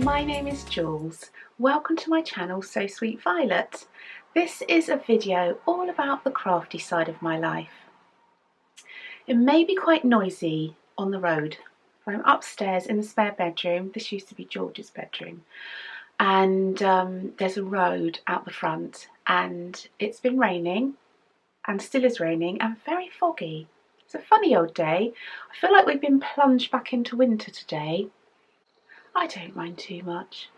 my name is Jules. Welcome to my channel So Sweet Violet. This is a video all about the crafty side of my life. It may be quite noisy on the road. I'm upstairs in the spare bedroom. This used to be George's bedroom. And there's a road out the front and it's been raining and still is raining and very foggy. It's a funny old day. I feel like we've been plunged back into winter today. I don't mind too much.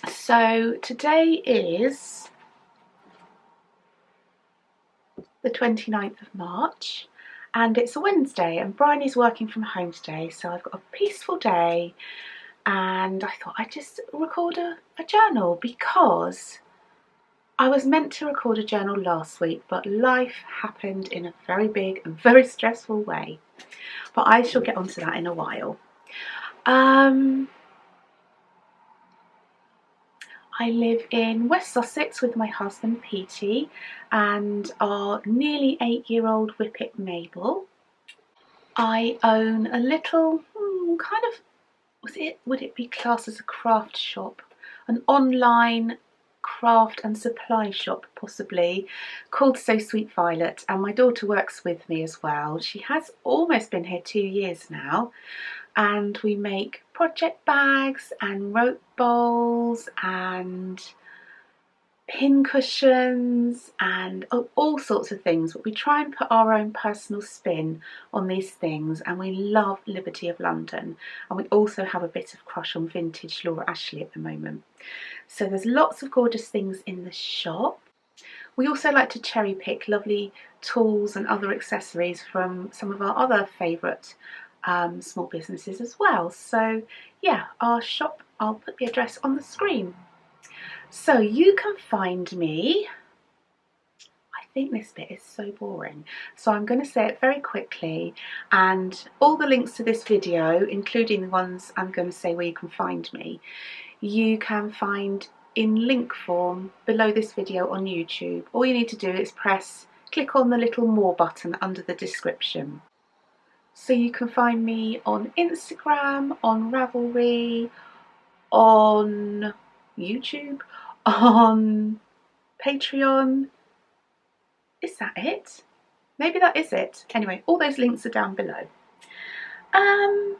So today is the 29th of March and it's a Wednesday and Bryony's working from home today, so I've got a peaceful day and I thought I'd just record a journal because I was meant to record a journal last week, but life happened in a very big and very stressful way. But I shall get onto that in a while. I live in West Sussex with my husband Petey and our nearly 8-year-old whippet Mabel. I own a little kind of, would it be classed as a craft shop? An online craft and supply shop possibly, called So Sweet Violet, and my daughter works with me as well. She has almost been here 2 years now, and we make project bags and rope bowls and pin cushions and all sorts of things, but we try and put our own personal spin on these things, and we love Liberty of London, and we also have a bit of crush on vintage Laura Ashley at the moment. So there's lots of gorgeous things in the shop. We also like to cherry pick lovely tools and other accessories from some of our other favourite small businesses as well. So yeah, our shop, I'll put the address on the screen. So you can find me, I think this bit is so boring, so I'm going to say it very quickly, and all the links to this video, including the ones I'm going to say where you can find me, you can find in link form below this video on YouTube. All you need to do is click on the little more button under the description. So you can find me on Instagram, on Ravelry, on YouTube, on Patreon. Is that it? Maybe that is it. Anyway, all those links are down below. I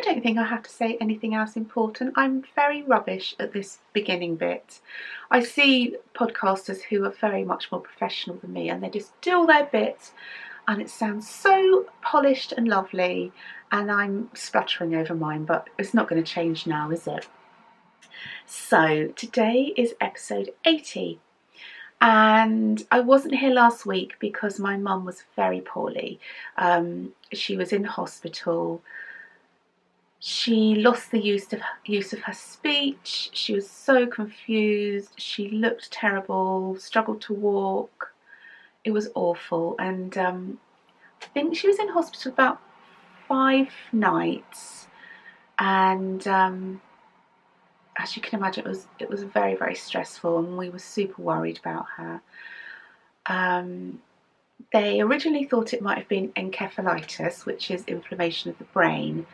don't think I have to say anything else important. I'm very rubbish at this beginning bit. I see podcasters who are very much more professional than me and they just do all their bit and it sounds so polished and lovely, and I'm spluttering over mine, but it's not going to change now, is it? So today is episode 80 and I wasn't here last week because my mum was very poorly. She was in hospital. She lost the use of her speech. She was so confused. She looked terrible, struggled to walk. It was awful, and I think she was in hospital about 5 nights, and as you can imagine, it was very, very stressful, and we were super worried about her. They originally thought it might have been encephalitis, which is inflammation of the brain,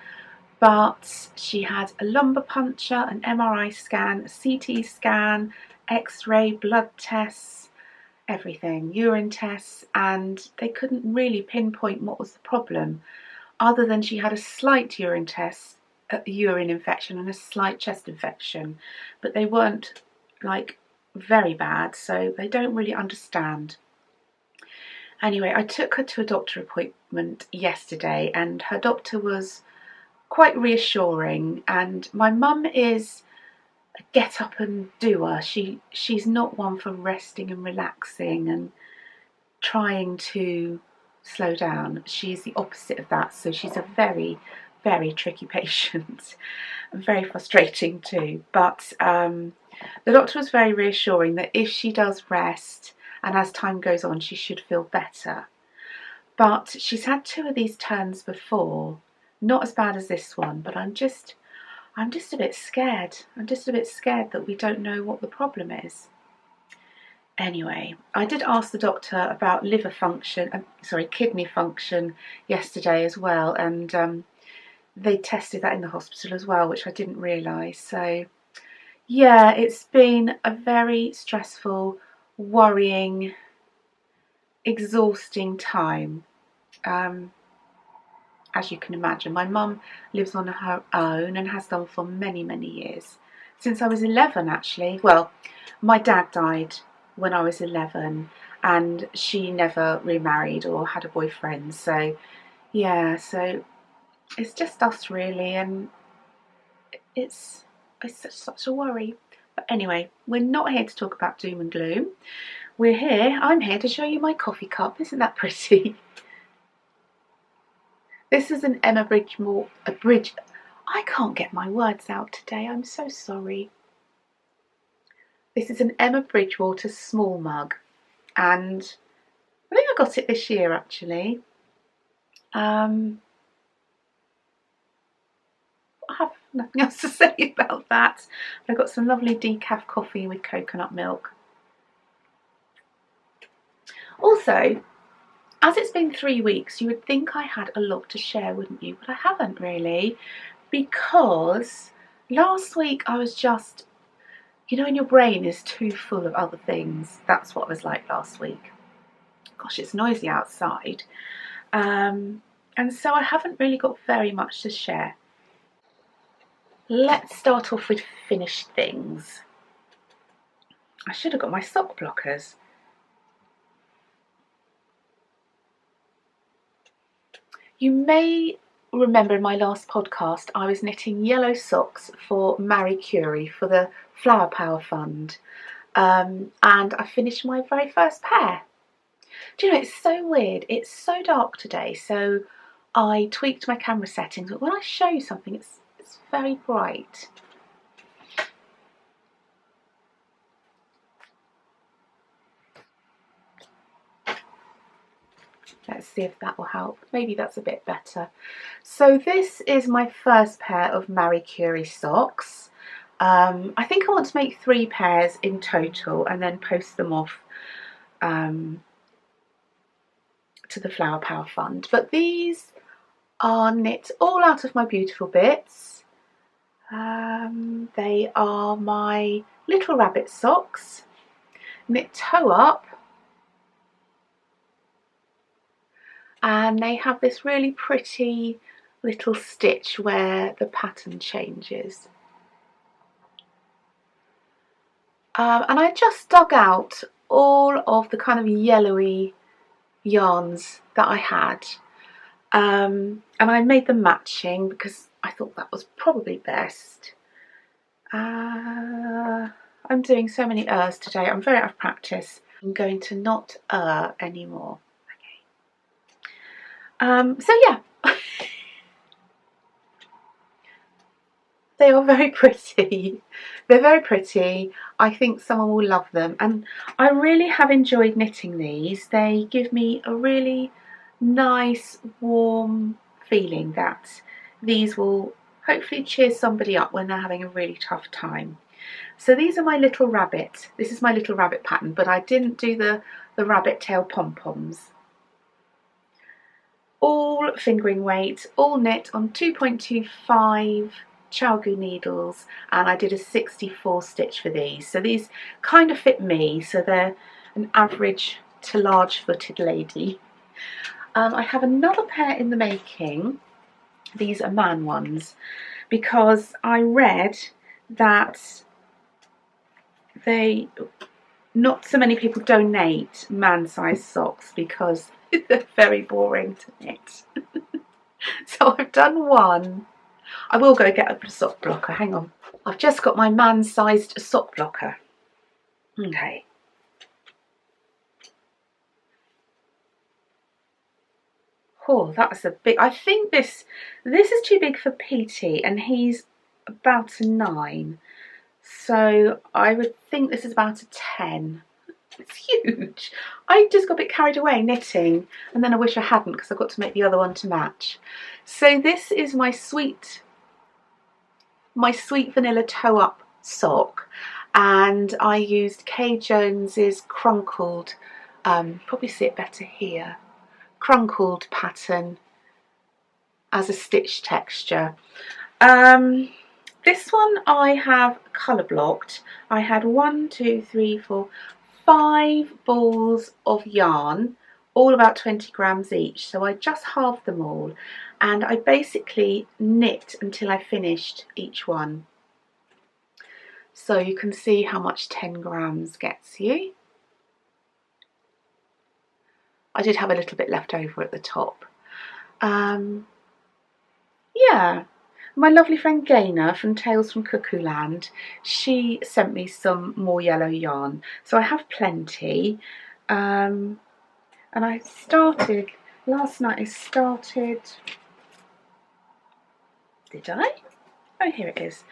but she had a lumbar puncture, an MRI scan, a CT scan, X-ray, blood tests, everything, urine tests, and they couldn't really pinpoint what was the problem, other than she had a slight urine infection and a slight chest infection, but they weren't like very bad, so they don't really understand. Anyway, I took her to a doctor appointment yesterday and her doctor was quite reassuring, and my mum is a get up and doer. She's not one for resting and relaxing and trying to slow down. She's the opposite of that, so she's a very, very tricky patient and very frustrating too. But the doctor was very reassuring that if she does rest and as time goes on she should feel better. But she's had 2 of these turns before, not as bad as this one, but I'm just a bit scared. I'm just a bit scared that we don't know what the problem is. Anyway, I did ask the doctor about kidney function yesterday as well, and they tested that in the hospital as well, which I didn't realise. So yeah, it's been a very stressful, worrying, exhausting time. As you can imagine, my mum lives on her own and has done for many, many years. Since I was 11, actually. Well, my dad died when I was 11 and she never remarried or had a boyfriend. So yeah, so it's just us really, and it's such a worry. But anyway, we're not here to talk about doom and gloom. I'm here to show you my coffee cup. Isn't that pretty? This is an Emma Bridgemore, I can't get my words out today, I'm so sorry. This is an Emma Bridgewater small mug, and I think I got it this year actually. I have nothing else to say about that. I got some lovely decaf coffee with coconut milk. Also, as it's been 3 weeks, you would think I had a lot to share, wouldn't you? But I haven't really, because last week I was just, you know, when your brain is too full of other things. That's what it was like last week. Gosh, it's noisy outside. And so I haven't really got very much to share. Let's start off with finished things. I should have got my sock blockers. You may remember in my last podcast I was knitting yellow socks for Marie Curie for the Flower Power Fund, and I finished my very first pair. Do you know, it's so weird, it's so dark today, so I tweaked my camera settings, but when I show you something it's very bright. Let's see if that will help. Maybe that's a bit better. So this is my first pair of Marie Curie socks. I think I want to make 3 pairs in total and then post them off to the Flower Power Fund. But these are knit all out of my beautiful bits. They are my little rabbit socks, knit toe up. And they have this really pretty little stitch where the pattern changes. And I just dug out all of the kind of yellowy yarns that I had, and I made them matching because I thought that was probably best. I'm doing so many ers today, I'm very out of practice. I'm going to not anymore. So yeah, they are very pretty. They're very pretty. I think someone will love them, and I really have enjoyed knitting these. They give me a really nice, warm feeling that these will hopefully cheer somebody up when they're having a really tough time. So these are my little rabbit. This is my little rabbit pattern, but I didn't do the rabbit tail pom-poms. All fingering weight, all knit on 2.25 Chalgu needles, and I did a 64 stitch for these. So these kind of fit me, so they're an average to large footed lady. I have another pair in the making. These are man ones, because I read that not so many people donate man-sized socks because they're very boring to knit. So I've done one. I will go get a sock blocker, hang on. I've just got my man-sized sock blocker. Okay. Oh, that's a big, I think this is too big for PT, and he's about a 9. So I would think this is about a 10. It's huge. I just got a bit carried away knitting, and then I wish I hadn't because I got to make the other one to match. So this is my sweet vanilla toe up sock, and I used Kay Jones's crunkled, probably see it better here, crunkled pattern as a stitch texture. This one I have colour blocked. I had 1, 2, 3, 4, 5 balls of yarn, all about 20 grams each, so I just halved them all and I basically knit until I finished each one. So you can see how much 10 grams gets you. I did have a little bit left over at the top. Yeah, my lovely friend Gaynor from Tales from Cuckoo Land, she sent me some more yellow yarn, so I have plenty. And I started last night. Did I? Oh, here it is.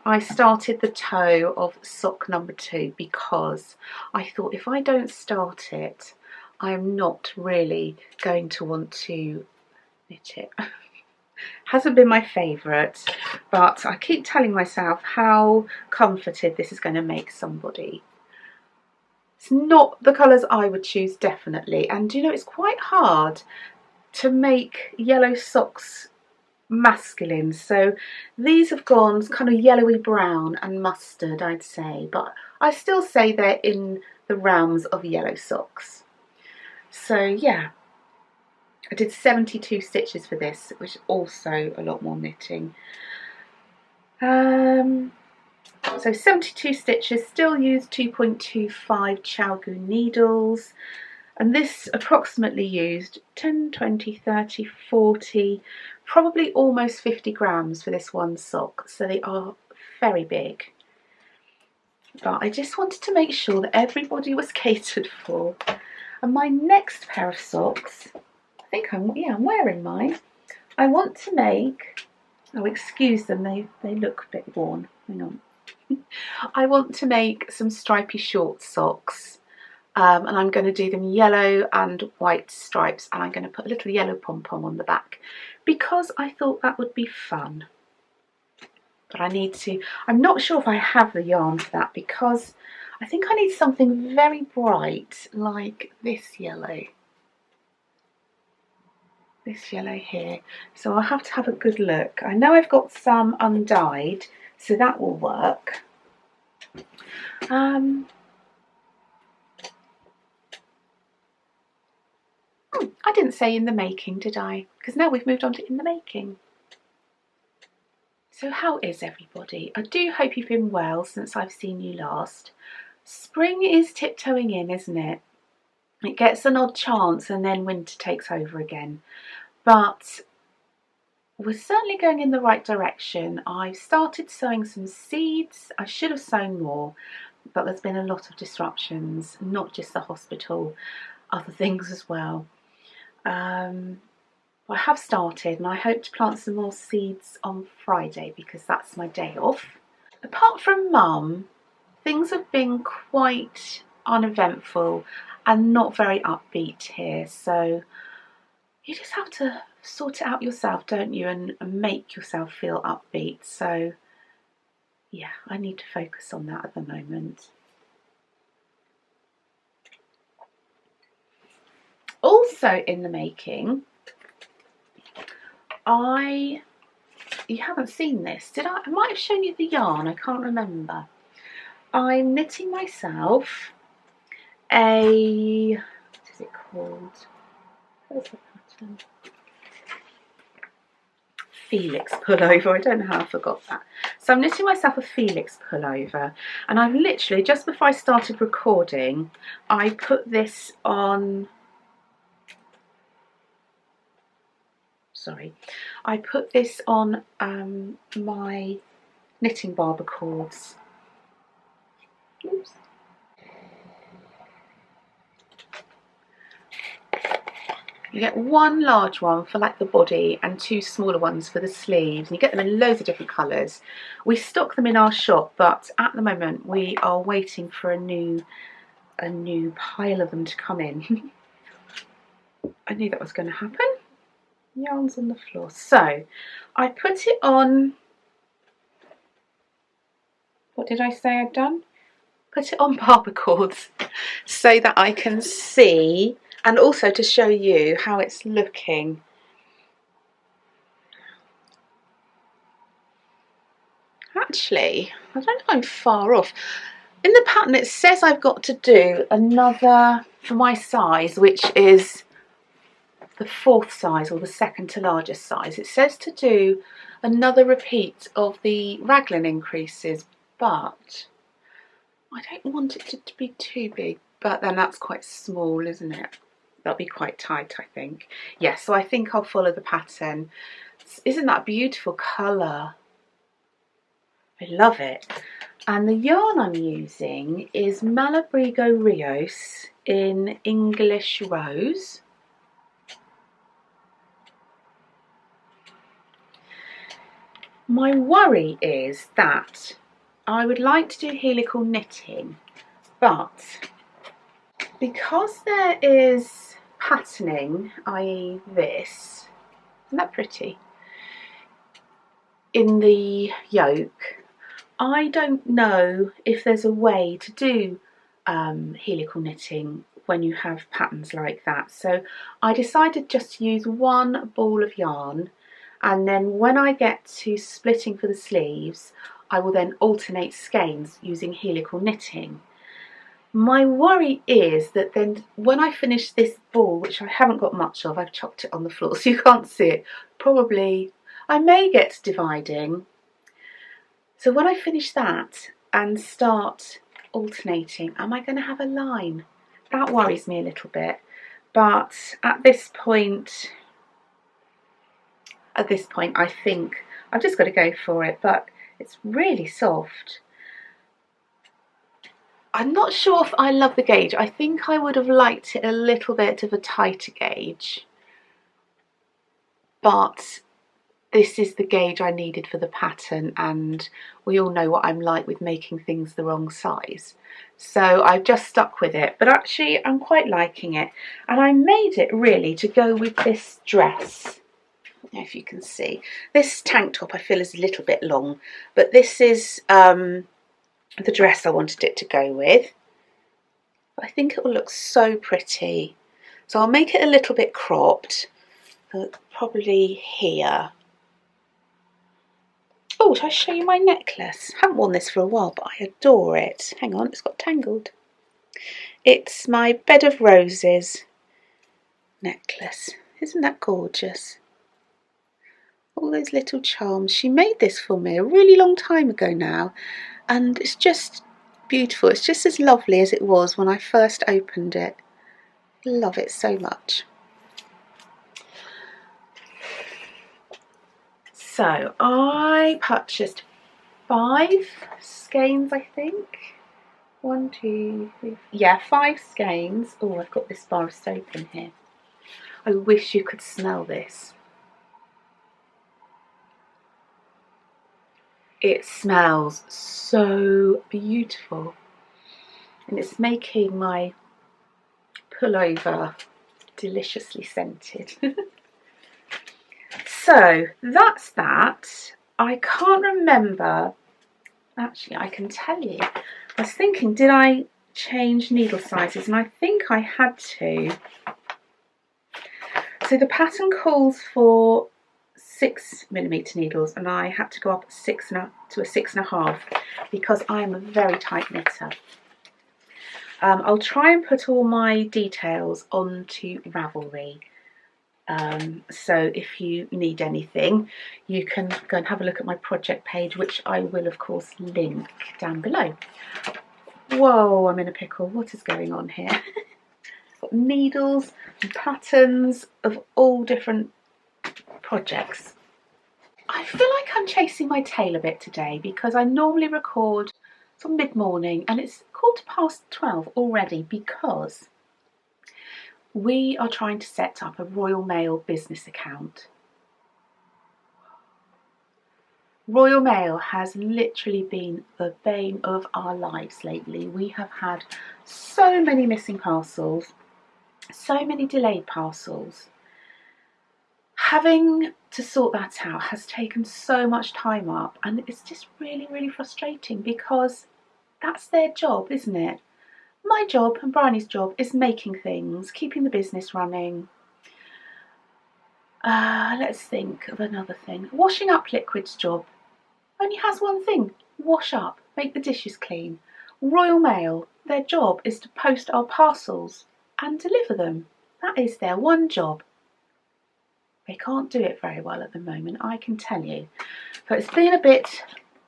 I started the toe of sock number 2 because I thought if I don't start it, I am not really going to want to knit it. Hasn't been my favourite, but I keep telling myself how comforted this is going to make somebody. It's not the colours I would choose, definitely, and you know, it's quite hard to make yellow socks masculine, so these have gone kind of yellowy brown and mustard, I'd say, but I still say they're in the realms of yellow socks. So yeah, I did 72 stitches for this, which is also a lot more knitting. So 72 stitches, still used 2.25 Chalgu needles, and this approximately used 10, 20, 30, 40, probably almost 50 grams for this one sock, so they are very big. But I just wanted to make sure that everybody was catered for. And my next pair of socks, I think I'm wearing mine. I want to make, oh excuse them, they look a bit worn, hang on. I want to make some stripy short socks, and I'm going to do them yellow and white stripes, and I'm going to put a little yellow pom-pom on the back because I thought that would be fun. But I'm not sure if I have the yarn for that because I think I need something very bright like this yellow. This yellow here. So I'll have to have a good look. I know I've got some undyed, so that will work. I didn't say in the making, did I? Because now we've moved on to in the making. So how is everybody? I do hope you've been well since I've seen you last. Spring is tiptoeing in, isn't it? It gets an odd chance and then winter takes over again. But we're certainly going in the right direction. I've started sowing some seeds. I should have sown more, but there's been a lot of disruptions, not just the hospital, other things as well. I have started and I hope to plant some more seeds on Friday because that's my day off. Apart from Mum, things have been quite uneventful and not very upbeat here, so you just have to sort it out yourself, don't you, and make yourself feel upbeat. So yeah, I need to focus on that at the moment. Also in the making, you haven't seen this, did I? I might have shown you the yarn, I can't remember. I'm knitting myself a, what is it called? Where's the pattern? Felix pullover. I don't know how I forgot that. So I'm knitting myself a Felix pullover, and I've literally, just before I started recording, I put this on, I put this on my knitting barber cords. Oops. You get one large one for like the body and 2 smaller ones for the sleeves, and you get them in loads of different colours. We stock them in our shop, but at the moment we are waiting for a new pile of them to come in. I knew that was going to happen. Yarn's on the floor. So I put it on, what did I say I'd done? Put it on barber cords so that I can see, and also to show you how it's looking. Actually, I don't know, I'm far off. In the pattern it says I've got to do another, for my size, which is the 4th size or the 2nd to largest size, it says to do another repeat of the raglan increases, but I don't want it to be too big, but then that's quite small, isn't it? That'll be quite tight, I think. Yes, so I think I'll follow the pattern. Isn't that a beautiful colour? I love it. And the yarn I'm using is Malabrigo Rios in English Rose. My worry is that I would like to do helical knitting, but because there is patterning, i.e. this, isn't that pretty, in the yoke, I don't know if there's a way to do helical knitting when you have patterns like that. So I decided just to use one ball of yarn, and then when I get to splitting for the sleeves, I will then alternate skeins using helical knitting. My worry is that then when I finish this ball, which I haven't got much of, I've chopped it on the floor so you can't see it, probably I may get to dividing. So when I finish that and start alternating, am I going to have a line? That worries me a little bit. But at this point, I think I've just got to go for it. But it's really soft. I'm not sure if I love the gauge. I think I would have liked it a little bit of a tighter gauge. But this is the gauge I needed for the pattern, and we all know what I'm like with making things the wrong size. So I've just stuck with it, but actually I'm quite liking it. And I made it really to go with this dress. I don't know if you can see. This tank top I feel is a little bit long, but this is the dress I wanted it to go with. I think it will look so pretty. So I'll make it a little bit cropped, probably here. Oh, shall I show you my necklace? I haven't worn this for a while, but I adore it. Hang on, it's got tangled. It's my Bed of Roses necklace. Isn't that gorgeous? All those little charms. She made this for me a really long time ago now, and it's just beautiful. It's just as lovely as it was when I first opened it. Love it so much. So I purchased 5 skeins, I think. 1, 2, 3, yeah, 5 skeins. Oh, I've got this bar of soap in here. I wish you could smell this. It smells so beautiful, and it's making my pullover deliciously scented. So that's that. I can't remember. Actually, I can tell you. I was thinking, did I change needle sizes? And I think I had to. So the pattern calls for 6mm needles, and I had to go up to a 6.5 because I am a very tight knitter. I'll try and put all my details onto Ravelry. So if you need anything, you can go and have a look at my project page, which I will of course link down below. Whoa, I'm in a pickle. What is going on here? Got needles and patterns of all different projects. I feel like I'm chasing my tail a bit today because I normally record sort of mid-morning and it's 12:15 already because we are trying to set up a Royal Mail business account. Royal Mail has literally been the bane of our lives lately. We have had so many missing parcels, so many delayed parcels. Having to sort that out has taken so much time up, and it's just really, really frustrating because that's their job, isn't it? My job and Bryony's job is making things, keeping the business running. Let's think of another thing. Washing up liquid's job. only has one thing: wash up, make the dishes clean. Royal Mail, their job is to post our parcels and deliver them. That is their one job. They can't do it very well at the moment, I can tell you. So it's been a bit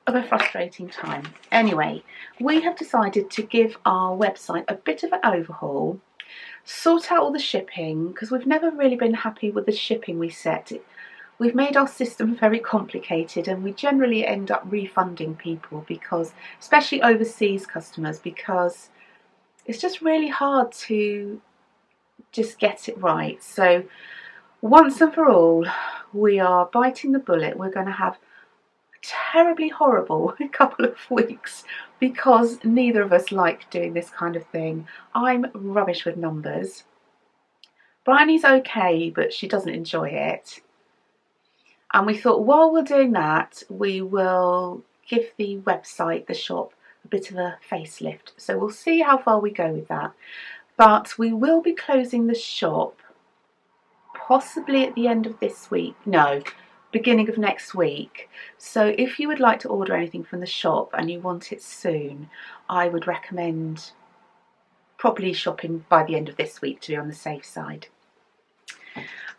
of a frustrating time. Anyway, we have decided to give our website a bit of an overhaul, sort out all the shipping, because we've never really been happy with the shipping we set. We've made our system very complicated, and we generally end up refunding people, because, especially overseas customers, because it's just really hard to just get it right. So once and for all, we are biting the bullet. We're going to have a terribly horrible couple of weeks, because neither of us like doing this kind of thing. I'm rubbish with numbers. Bryony's okay, but she doesn't enjoy it. And we thought, while we're doing that, we will give the website, the shop, a bit of a facelift. So we'll see how far we go with that. But we will be closing the shop possibly at the end of this week. No, beginning of next week. So if you would like to order anything from the shop and you want it soon, I would recommend probably shopping by the end of this week to be on the safe side.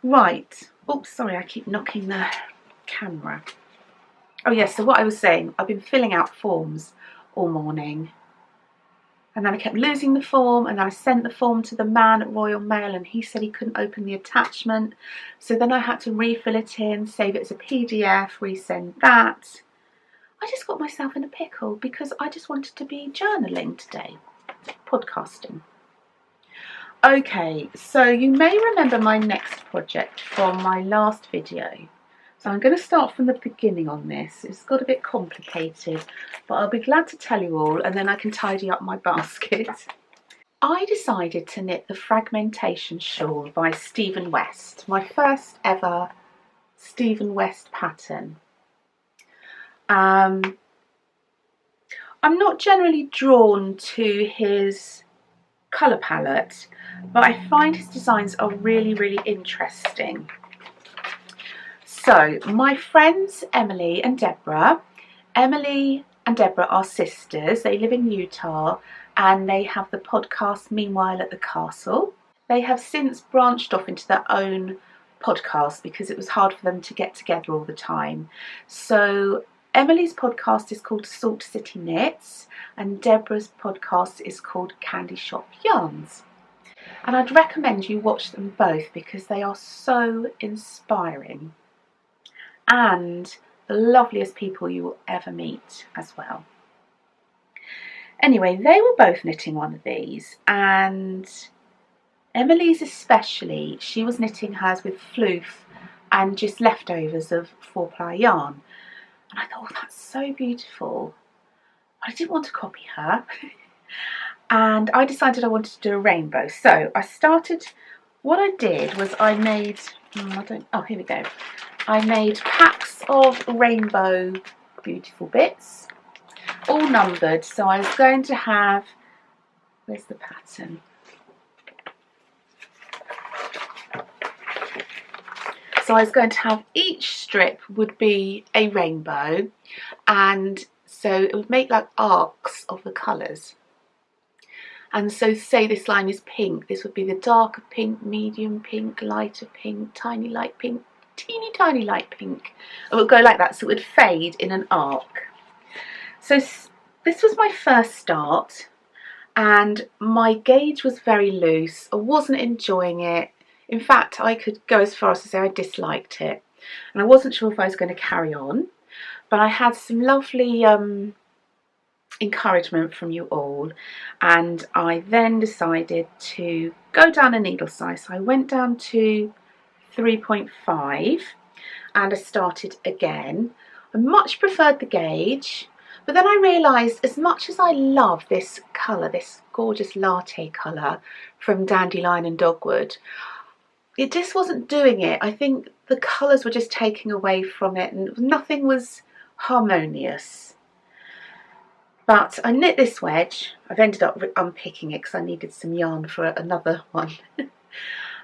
Right. Oops, sorry, I keep knocking the camera. Oh yes, so what I was saying, I've been filling out forms all morning, and then I kept losing the form, and then I sent the form to the man at Royal Mail and he said he couldn't open the attachment, so then I had to refill it in, save it as a PDF, resend that. I just got myself in a pickle because I just wanted to be journaling today, podcasting. Okay, so you may remember my next project from my last video. So I'm going to start from the beginning on this. It's got a bit complicated, but I'll be glad to tell you all, and then I can tidy up my basket. I decided to knit the Fragmentation Shawl by Stephen West, my first ever Stephen West pattern. I'm not generally drawn to his colour palette, but I find his designs are really, really interesting. So my friends Emily and Deborah are sisters. They live in Utah and they have the podcast Meanwhile at the Castle. They have since branched off into their own podcast because it was hard for them to get together all the time. So Emily's podcast is called Salt City Knits and Deborah's podcast is called Candy Shop Yarns. And I'd recommend you watch them both because they are so inspiring and the loveliest people you will ever meet as well. Anyway, they were both knitting one of these, and Emily's especially, she was knitting hers with floof and just leftovers of 4-ply yarn. And I thought, oh, that's so beautiful. But I didn't want to copy her. And I decided I wanted to do a rainbow. So I started, what I did was I made, here we go. I made packs of rainbow beautiful bits, all numbered. So I was going to have, where's the pattern? So I was going to have each strip would be a rainbow, and so it would make like arcs of the colours. And so say this line is pink, this would be the darker pink, medium pink, lighter pink, tiny light pink, teeny tiny light pink. It would go like that, so it would fade in an arc. So this was my first start, and my gauge was very loose. I wasn't enjoying it. In fact, I could go as far as to say I disliked it, and I wasn't sure if I was going to carry on, but I had some lovely encouragement from you all, and I then decided to go down a needle size. So I went down to 3.5 and I started again. I much preferred the gauge, but then I realised as much as I love this colour, this gorgeous latte colour from Dandelion and Dogwood, it just wasn't doing it. I think the colours were just taking away from it and nothing was harmonious. But I knit this wedge. I've ended up unpicking it because I needed some yarn for another one.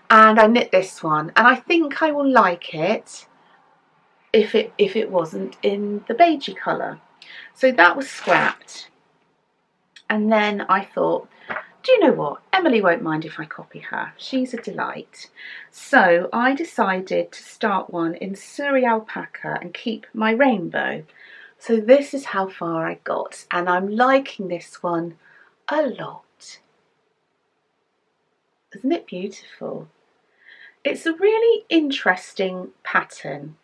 And I knit this one, and I think I will like it. if it wasn't in the beigey colour. So that was scrapped. And then I thought, do you know what? Emily won't mind if I copy her. She's a delight. So I decided to start one in Surrey alpaca and keep my rainbow. So this is how far I got, and I'm liking this one a lot. Isn't it beautiful? It's a really interesting pattern,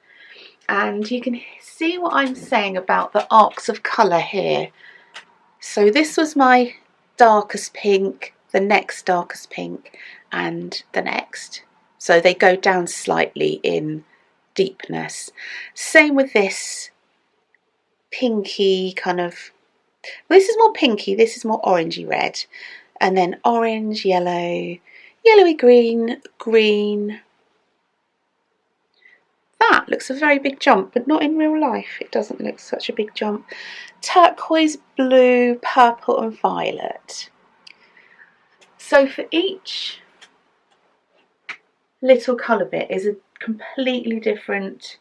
and you can see what I'm saying about the arcs of colour here. So this was my darkest pink, the next darkest pink, and the next. So they go down slightly in deepness. Same with this pinky kind of, this is more pinky, this is more orangey red, and then orange, yellow, yellowy green, green. That looks a very big jump, but not in real life. It doesn't look such a big jump. Turquoise, blue, purple and violet. So for each little colour bit is a completely different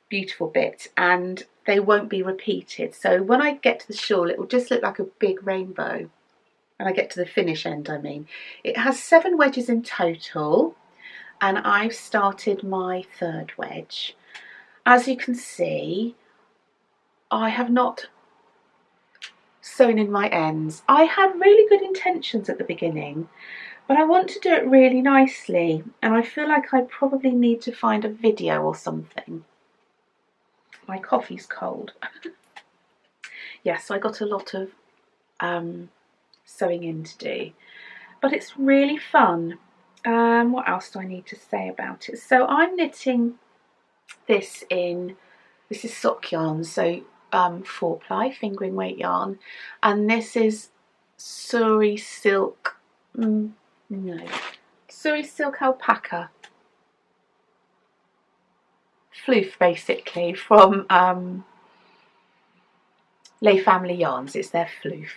beautiful bit, and they won't be repeated. So when I get to the shawl, it will just look like a big rainbow. When I get to the finish end, I mean. It has 7 wedges in total, and I've started my 3rd wedge. As you can see, I have not sewn in my ends. I had really good intentions at the beginning, but I want to do it really nicely, and I feel like I probably need to find a video or something. My coffee's cold. Yes, so I got a lot of sewing in to do, but it's really fun. What else do I need to say about it? So I'm knitting this in, this is sock yarn, so 4-ply fingering weight yarn, and this is Surrey silk, Surrey silk alpaca floof, basically, from Les Family Yarns. It's their floof.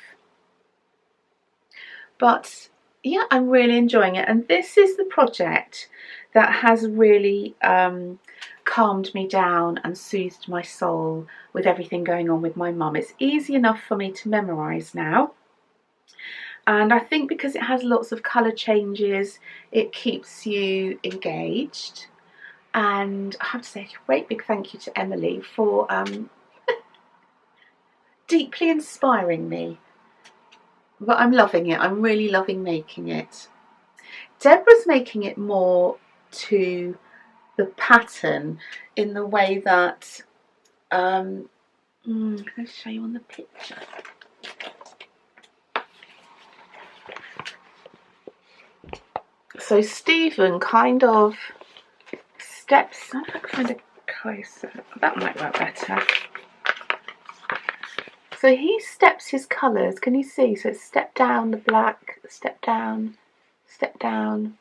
But yeah, I'm really enjoying it, and this is the project that has really calmed me down and soothed my soul with everything going on with my mum. It's easy enough for me to memorise now, and I think because it has lots of colour changes, it keeps you engaged. And I have to say a great big thank you to Emily for deeply inspiring me. But I'm loving it. I'm really loving making it. Deborah's making it more to the pattern in the way that I'm going to show you on the picture. So Stephen kind of steps, I don't know if I can find it closer, that might work better. So he steps his colours, can you see? So it's step down the black, step down, step down.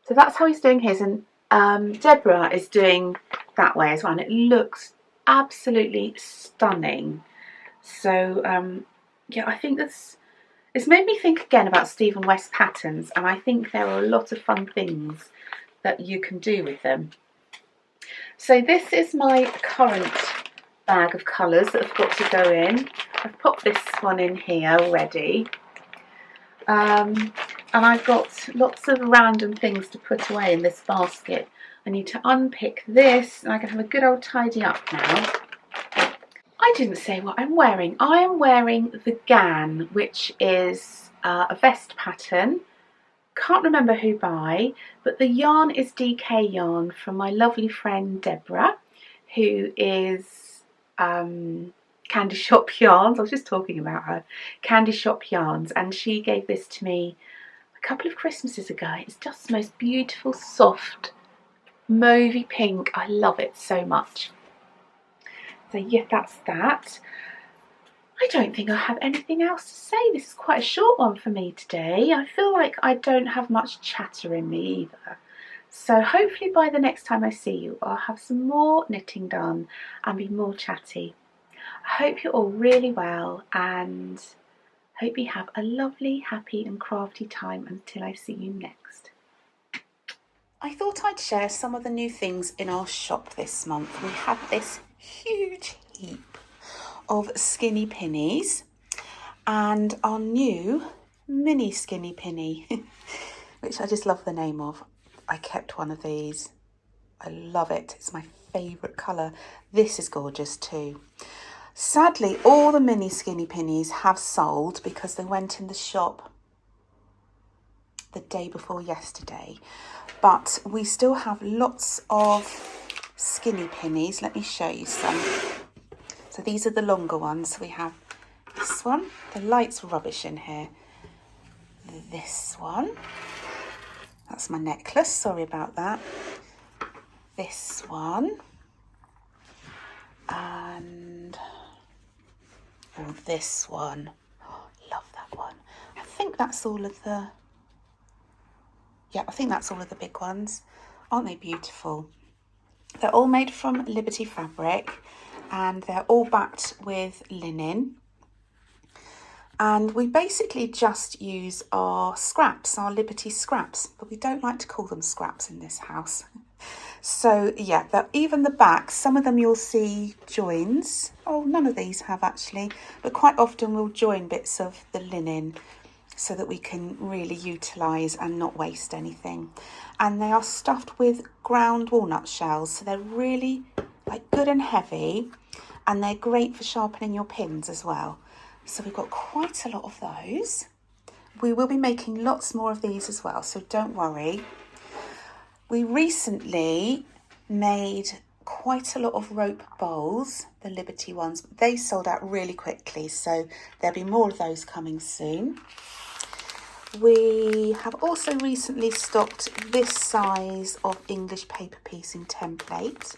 So that's how he's doing his, and Deborah is doing that way as well, and it looks absolutely stunning. So yeah, I think it's made me think again about Stephen West patterns, and I think there are a lot of fun things that you can do with them. So this is my current bag of colours that have got to go in. I've popped this one in here already, and I've got lots of random things to put away in this basket. I need to unpick this, and I can have a good old tidy up now. I didn't say what I'm wearing. I am wearing the Gan, which is a vest pattern. Can't remember who by, but the yarn is DK yarn from my lovely friend Deborah, who is Candy Shop Yarns. I was just talking about her. Candy Shop Yarns, and she gave this to me a couple of Christmases ago. It's just the most beautiful, soft, mauvey pink. I love it so much. So yeah, that's that. I don't think I have anything else to say. This is quite a short one for me today. I feel like I don't have much chatter in me either. So hopefully by the next time I see you, I'll have some more knitting done and be more chatty. I hope you're all really well, and hope you have a lovely, happy and crafty time until I see you next. I thought I'd share some of the new things in our shop this month. We had this huge heap of skinny pennies and our new mini skinny penny, which I just love the name of. I kept one of these. I love it. It's my favourite colour. This is gorgeous too. Sadly, all the mini skinny pennies have sold because they went in the shop the day before yesterday. But we still have lots of skinny pennies. Let me show you some. So these are the longer ones. We have this one. The light's rubbish in here. This one. That's my necklace. Sorry about that. This one. And this one. Oh, love that one. I think that's all of the... Yeah, I think that's all of the big ones. Aren't they beautiful? They're all made from Liberty fabric and they're all backed with linen. And we basically just use our scraps, our Liberty scraps, but we don't like to call them scraps in this house. So yeah, even the back, some of them you'll see joins. Oh, none of these have actually, but quite often we'll join bits of the linen so that we can really utilise and not waste anything. And they are stuffed with ground walnut shells, so they're really like good and heavy, and they're great for sharpening your pins as well. So we've got quite a lot of those. We will be making lots more of these as well, so don't worry. We recently made quite a lot of rope bowls, the Liberty ones. They sold out really quickly, so there'll be more of those coming soon. We have also recently stocked this size of English paper piecing template.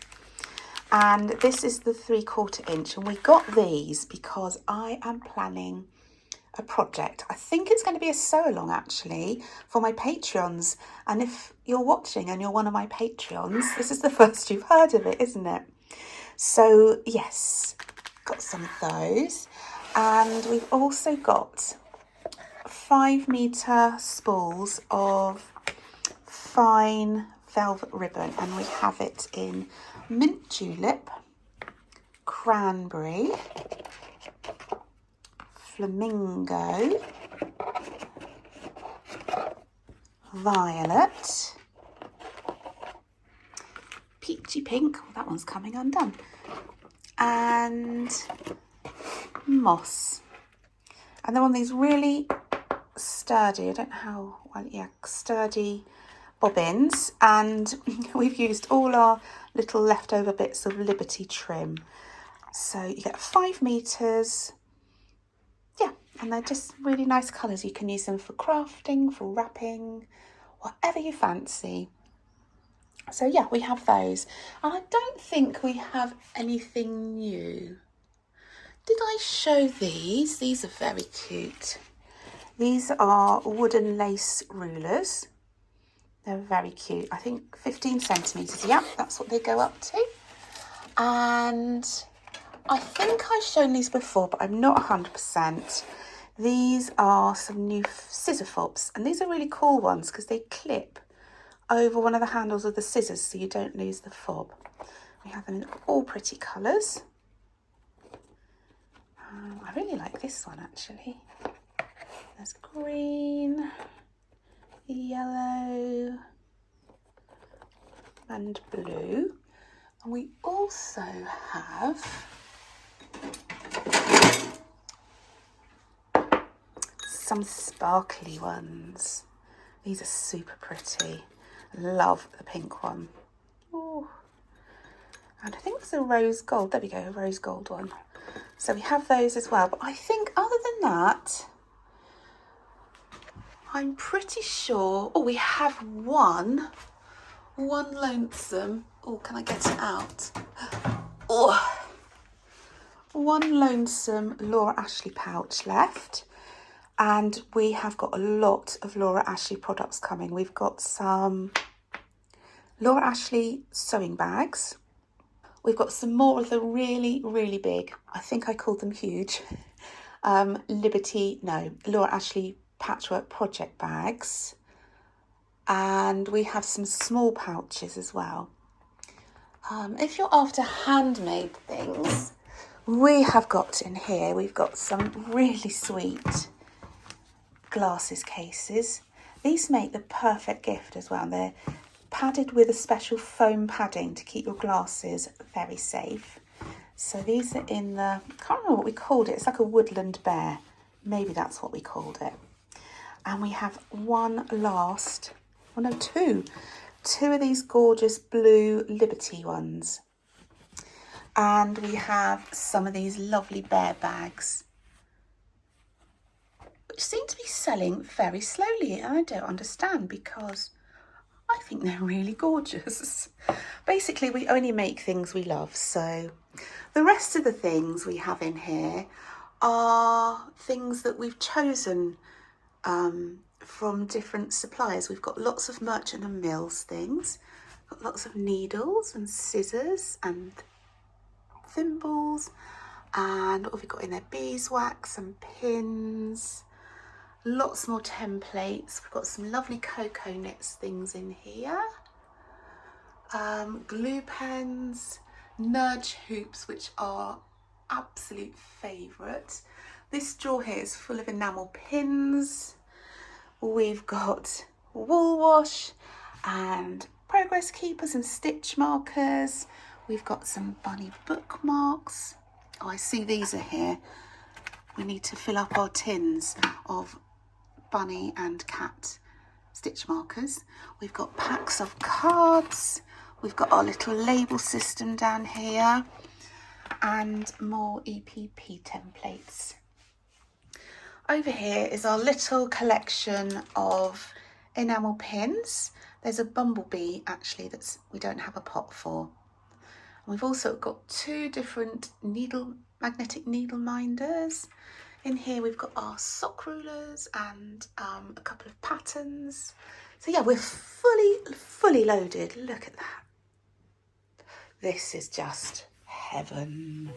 And this is the 3/4 inch. And we got these because I am planning a project. I think it's going to be a sew along actually for my Patreons. And if you're watching and you're one of my Patreons, this is the first you've heard of it, isn't it? So yes, got some of those. And we've also got 5-metre spools of fine velvet ribbon, and we have it in mint julep, cranberry, flamingo, violet, peachy pink, oh, that one's coming undone, and moss. And they're on these really sturdy, I don't know how, well, yeah, sturdy bobbins, and we've used all our little leftover bits of Liberty trim. So you get 5 metres, yeah, and they're just really nice colours. You can use them for crafting, for wrapping, whatever you fancy. So yeah, we have those. And I don't think we have anything new. Did I show these? These are very cute. These are wooden lace rulers. They're very cute. I think 15 centimetres. Yeah, that's what they go up to. And I think I've shown these before, but I'm not 100%. These are some new scissor fobs. And these are really cool ones because they clip over one of the handles of the scissors so you don't lose the fob. We have them in all pretty colours. I really like this one actually. There's green, yellow and blue. And we also have some sparkly ones. These are super pretty. Love the pink one. Ooh. And I think there's a rose gold. There we go, a rose gold one. So we have those as well. But I think other than that, I'm pretty sure. Oh, we have one lonesome. Oh, can I get it out? Oh, one lonesome Laura Ashley pouch left. And we have got a lot of Laura Ashley products coming. We've got some Laura Ashley sewing bags. We've got some more of the really, really big, I think I called them huge, Laura Ashley patchwork project bags. and we have some small pouches as well. If you're after handmade things, we have got in here, we've got some really sweet glasses cases. These make the perfect gift as well. They're padded with a special foam padding to keep your glasses very safe. So these are in the, I can't remember what we called it, it's like a woodland bear. Maybe that's what we called it. And we have two of these gorgeous blue Liberty ones. And we have some of these lovely bear bags, which seem to be selling very slowly, and I don't understand because I think they're really gorgeous. Basically, we only make things we love, so the rest of the things we have in here are things that we've chosen from different suppliers. We've got lots of Merchant and Mills things, got lots of needles and scissors and thimbles, and what have we got in there? Beeswax and pins, lots more templates. We've got some lovely cocoa knits things in here, glue pens, nudge hoops, which are absolute favourite. This drawer here is full of enamel pins. We've got wool wash and progress keepers and stitch markers. We've got some bunny bookmarks. Oh, I see these are here. We need to fill up our tins of bunny and cat stitch markers. We've got packs of cards. We've got our little label system down here and more EPP templates. Over here is our little collection of enamel pins. There's a bumblebee actually that's we don't have a pot for. We've also got two different magnetic needle minders. In here we've got our sock rulers and a couple of patterns. So yeah, we're fully loaded. Look at that. This is just heaven.